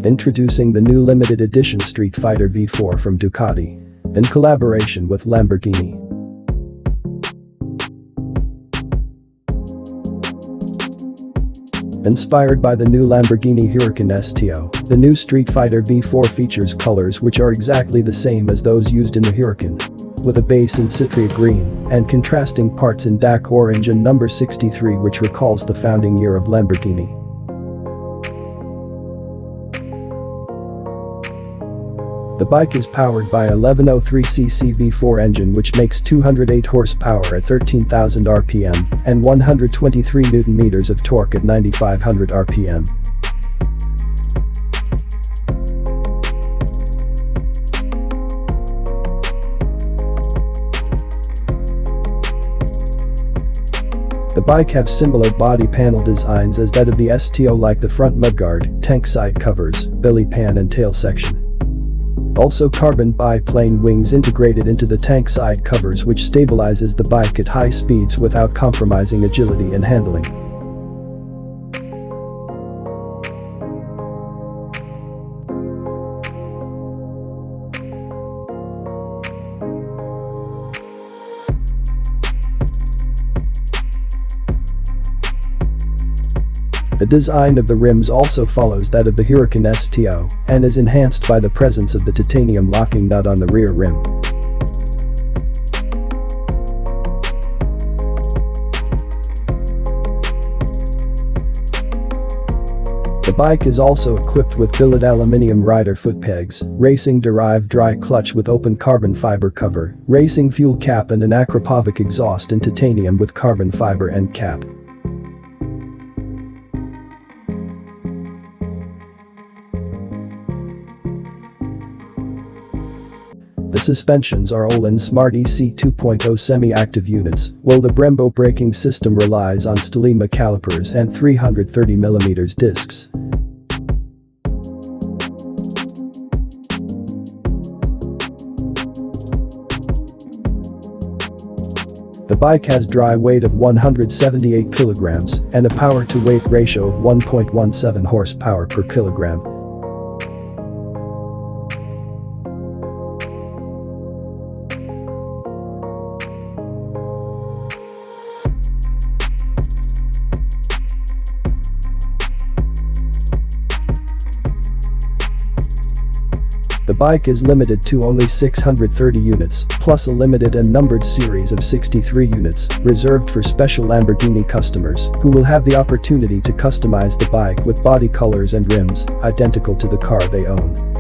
Introducing the new limited edition Streetfighter V4 from Ducati. In collaboration with Lamborghini. Inspired by the new Lamborghini Huracan STO, the new Streetfighter V4 features colors which are exactly the same as those used in the Huracan. With a base in Citrea green and contrasting parts in dark orange and number 63, which recalls the founding year of Lamborghini. The bike is powered by a 1103cc V4 engine which makes 208 horsepower at 13,000 rpm and 123 Nm of torque at 9,500 rpm. The bike have similar body panel designs as that of the STO, like the front mudguard, tank side covers, belly pan and tail section. Also carbon biplane wings integrated into the tank side covers, which stabilizes the bike at high speeds without compromising agility and handling. The design of the rims also follows that of the Huracan STO and is enhanced by the presence of the titanium locking nut on the rear rim. The bike is also equipped with billet aluminium rider foot pegs, racing-derived dry clutch with open carbon fiber cover, racing fuel cap and an Akrapovic exhaust in titanium with carbon fiber end cap. The suspensions are Öhlins Smart EC 2.0 semi-active units, while the Brembo braking system relies on Stelima calipers and 330mm discs. The bike has dry weight of 178 kilograms and a power-to-weight ratio of 1.17 horsepower per kilogram. The bike is limited to only 630 units, plus a limited and numbered series of 63 units, reserved for special Lamborghini customers, who will have the opportunity to customize the bike with body colors and rims identical to the car they own.